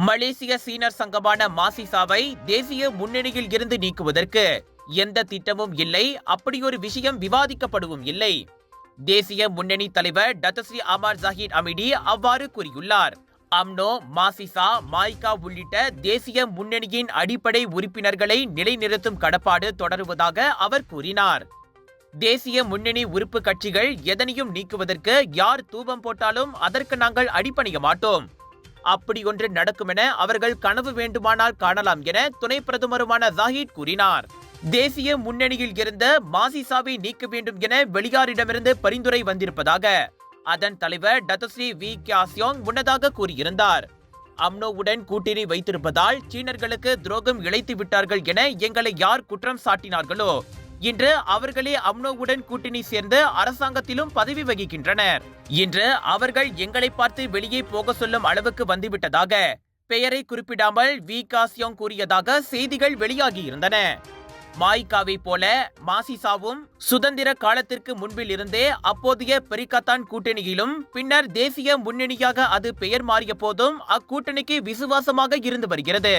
மலேசிய சீனர் சங்கமான மாசிசாவை தேசிய முன்னணியில் இருந்து நீக்குவதற்கு எந்த திட்டமும் இல்லை, அப்படியொரு விஷயம் விவாதிக்கப்படவும் இல்லை. தேசிய முன்னணி தலைவர் டத்தஸ்ரீ அமார் ஜாஹிர் அமிடி அவ்வாறு கூறியுள்ளார். அம்னோ, மாசிசா, மாய்கா உள்ளிட்ட தேசிய முன்னணியின் அடிப்படை உறுப்பினர்களை நிலைநிறுத்தும் கடப்பாடு தொடருவதாக அவர் கூறினார். தேசிய முன்னணி உறுப்பு கட்சிகள் எதனையும் நீக்குவதற்கு யார் தூபம் போட்டாலும் அதற்கு நாங்கள் அடிபணிய மாட்டோம். அப்படி ஒன்று நடக்கும் என அவர்கள் கனவு வேண்டுமானால் காணலாம் என துணை பிரதமருமான ஜாஹிட் கூறினார். தேசிய முன்னணியில் இருந்த மாசிசாவை நீக்க வேண்டும் என வெளியாரிடமிருந்து பரிந்துரை வந்திருப்பதாக அதன் தலைவர் டத்தஸ்ரீ வி கியாசியோங் முன்னதாக கூறியிருந்தார். அம்னோவுடன் கூட்டணி வைத்திருப்பதால் சீனர்களுக்கு துரோகம் இழைத்து விட்டார்கள் என எங்களை யார் குற்றம் சாட்டினார்களோ இன்று அவர்களே அம்னோவுடன் கூட்டணி சேர்ந்து அரசாங்கத்திலும் பதவி வகிக்கின்றனர். இன்று அவர்கள் எங்களை பார்த்து வெளியே போக சொல்லும் அளவுக்கு வந்துவிட்டதாக பெயரை குறிப்பிடாமல் வி காசியோங் கூறியதாக செய்திகள் வெளியாகியிருந்தன. மாய்காவை போல மாசிசாவும் சுதந்திர காலத்திற்கு முன்பில் இருந்தே அப்போதைய பெரிகத்தான் கூட்டணியிலும் பின்னர் தேசிய முன்னணியாக அது பெயர் மாறிய போதும் அக்கூட்டணிக்கு விசுவாசமாக இருந்து வருகிறது.